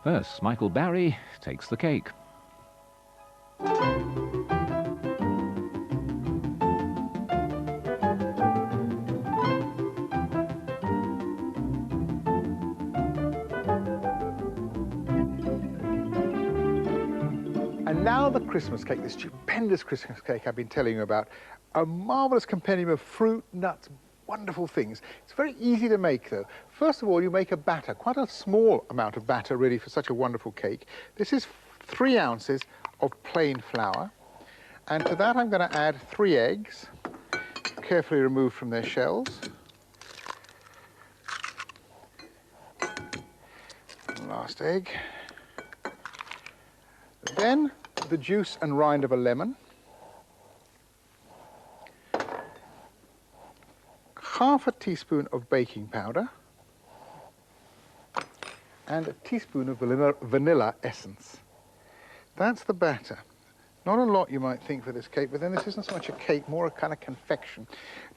First, Michael Barry takes the cake. And now the Christmas cake, the stupendous Christmas cake I've been telling you about. A marvellous compendium of fruit, nuts, wonderful things. It's very easy to make though. First of all, you make a batter, quite a small amount of batter really for such a wonderful cake. This is 3 ounces of plain flour. And to that I'm going to add 3 eggs, carefully removed from their shells. Last egg. Then the juice and rind of a lemon, half a teaspoon of baking powder, and a teaspoon of vanilla essence. That's the batter. Not a lot you might think for this cake, but then this isn't so much a cake, more a kind of confection.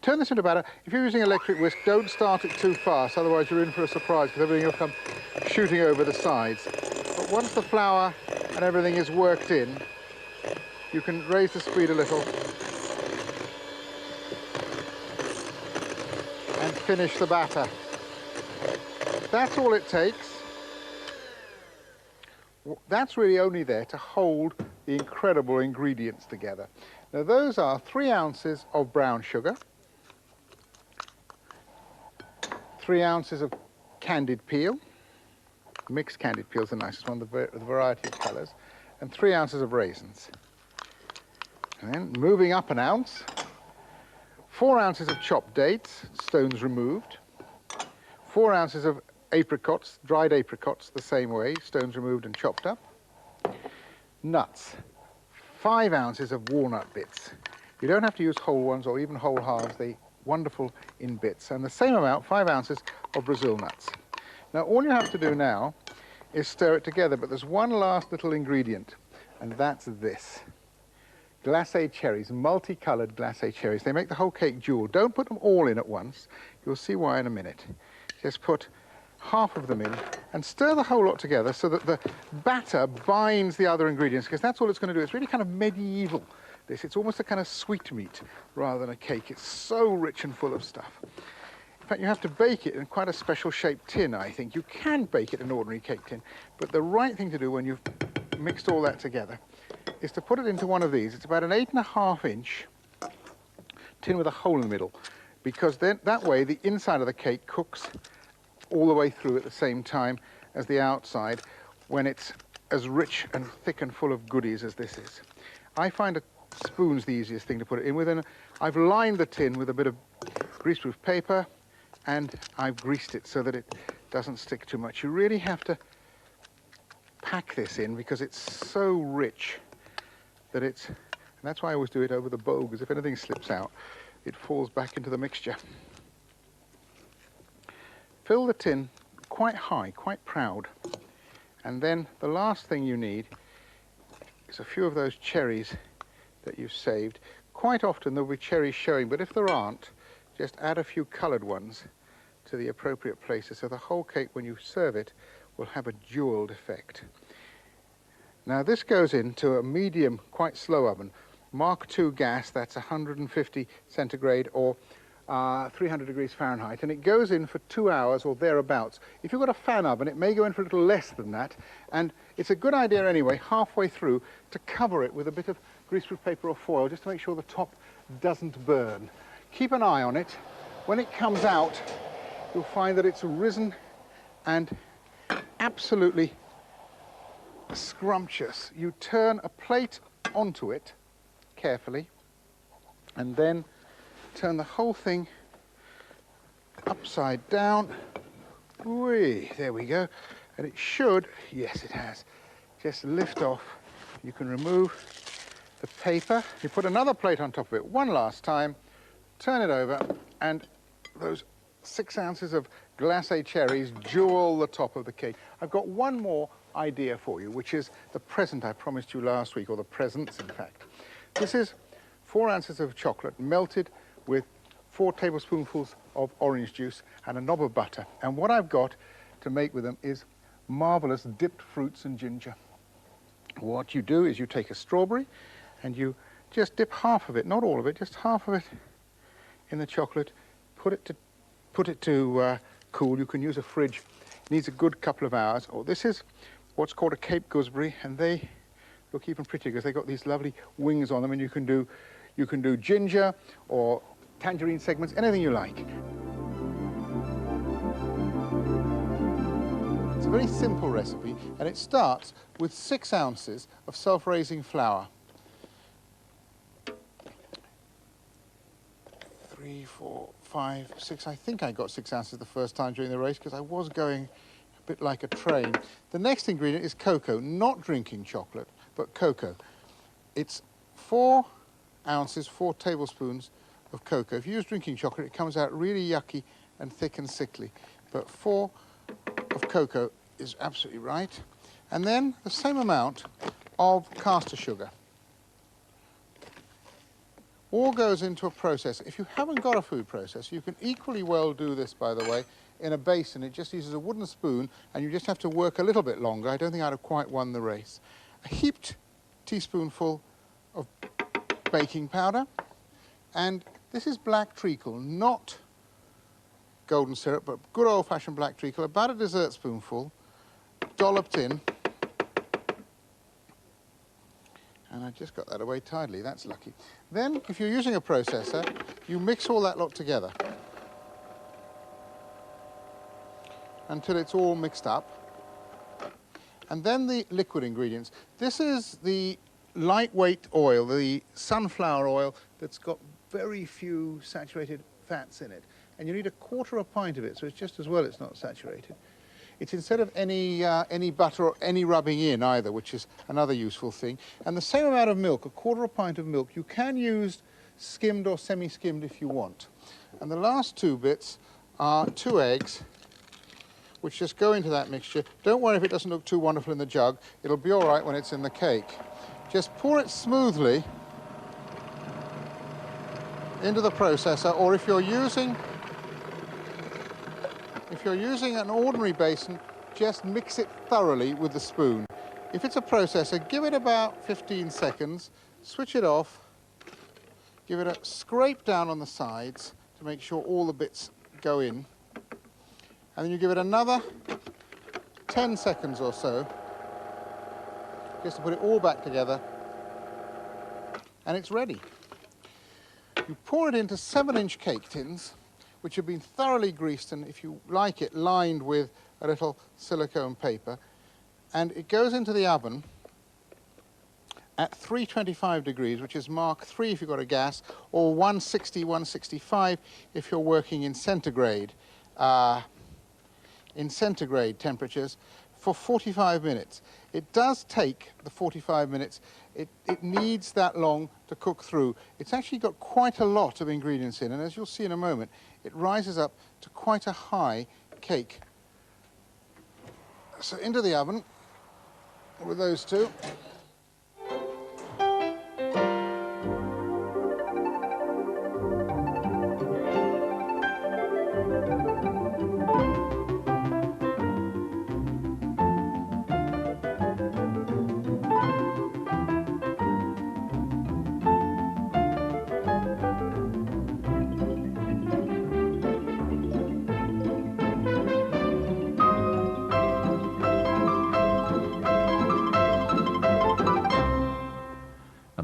Turn this into batter. If you're using electric whisk, don't start it too fast, otherwise you're in for a surprise because everything will come shooting over the sides. But once the flour and everything is worked in, you can raise the speed a little and finish the batter. That's all it takes. That's really only there to hold the incredible ingredients together. Now those are 3 ounces of brown sugar, 3 ounces of candied peel, mixed candied peel is the nicest one, the variety of colours, and 3 ounces of raisins. And then moving up an ounce, 4 ounces of chopped dates, stones removed, 4 ounces of apricots, dried apricots the same way, stones removed and chopped up, nuts, 5 ounces of walnut bits. You don't have to use whole ones or even whole halves, they're wonderful in bits, and the same amount, 5 ounces of Brazil nuts. Now all you have to do now is stir it together, but there's one last little ingredient, and that's this. Glacé cherries, multicoloured glacé cherries. They make the whole cake jewel. Don't put them all in at once. You'll see why in a minute. Just put half of them in and stir the whole lot together so that the batter binds the other ingredients, because that's all it's going to do. It's really kind of medieval, this. It's almost a kind of sweetmeat rather than a cake. It's so rich and full of stuff. In fact, you have to bake it in quite a special shaped tin, I think. You can bake it in an ordinary cake tin, but the right thing to do when you've mixed all that together is to put it into one of these. It's about an 8.5 inch tin with a hole in the middle, because then that way the inside of the cake cooks all the way through at the same time as the outside when it's as rich and thick and full of goodies as this is. I find a spoon's the easiest thing to put it in with, and I've lined the tin with a bit of greaseproof paper and I've greased it so that it doesn't stick too much. You really have to pack this in because it's so rich that and that's why I always do it over the bowl, because if anything slips out, it falls back into the mixture. Fill the tin quite high, quite proud, and then the last thing you need is a few of those cherries that you've saved. Quite often there'll be cherries showing, but if there aren't, just add a few coloured ones to the appropriate places, so the whole cake, when you serve it, will have a jewelled effect. Now this goes into a medium, quite slow oven, Mark II gas, that's 150 centigrade or 300 degrees Fahrenheit, and it goes in for 2 hours or thereabouts. If you've got a fan oven, it may go in for a little less than that, and it's a good idea anyway, halfway through, to cover it with a bit of greaseproof paper or foil, just to make sure the top doesn't burn. Keep an eye on it. When it comes out, you'll find that it's risen and absolutely scrumptious. You turn a plate onto it carefully and then turn the whole thing upside down. Whee, there we go. And it should, yes it has, just lift off. You can remove the paper. You put another plate on top of it one last time, turn it over, and those 6 ounces of glacé cherries jewel the top of the cake. I've got one more idea for you, which is the present I promised you last week, or the presents in fact. This is 4 ounces of chocolate melted with 4 tablespoonfuls of orange juice and a knob of butter. And what I've got to make with them is marvellous dipped fruits and ginger. What you do is you take a strawberry and you just dip half of it, not all of it, just half of it in the chocolate, put it to cool. You can use a fridge. It needs a good couple of hours. Or this is what's called a Cape gooseberry, and they look even prettier because they've got these lovely wings on them, and you can do ginger or tangerine segments, anything you like. It's a very simple recipe, and it starts with 6 ounces of self-raising flour. 3, 4, 5, 6. I think I got 6 ounces the first time during the race because I was going a bit like a train. The next ingredient is cocoa, not drinking chocolate, but cocoa. It's 4 ounces, 4 tablespoons of cocoa. If you use drinking chocolate, it comes out really yucky and thick and sickly. But 4 of cocoa is absolutely right. And then the same amount of caster sugar. All goes into a processor. If you haven't got a food processor, you can equally well do this, by the way, in a basin. It just uses a wooden spoon, and you just have to work a little bit longer. I don't think I'd have quite won the race. A heaped teaspoonful of baking powder, and this is black treacle, not golden syrup, but good old-fashioned black treacle, about a dessert spoonful, dolloped in. And I just got that away tidily, that's lucky. Then, if you're using a processor, you mix all that lot together until it's all mixed up. And then the liquid ingredients. This is the lightweight oil, the sunflower oil that's got very few saturated fats in it. And you need 1/4 pint of it, so it's just as well it's not saturated. It's instead of any butter or any rubbing in either, which is another useful thing. And the same amount of milk, 1/4 pint of milk. You can use skimmed or semi-skimmed if you want. And the last 2 bits are 2 eggs, which just go into that mixture. Don't worry if it doesn't look too wonderful in the jug. It'll be all right when it's in the cake. Just pour it smoothly into the processor, or if you're using an ordinary basin, just mix it thoroughly with the spoon. If it's a processor, give it about 15 seconds, switch it off, give it a scrape down on the sides to make sure all the bits go in, and then you give it another 10 seconds or so, just to put it all back together, and it's ready. You pour it into 7-inch cake tins, which have been thoroughly greased and, if you like it, lined with a little silicone paper. And it goes into the oven at 325 degrees, which is Mark 3 if you've got a gas, or 160, 165 if you're working in centigrade temperatures, for 45 minutes. It does take the 45 minutes. It needs that long to cook through. It's actually got quite a lot of ingredients in, and as you'll see in a moment, it rises up to quite a high cake. So into the oven with those 2.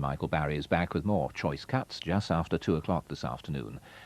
Michael Barry is back with more choice cuts just after 2 o'clock this afternoon.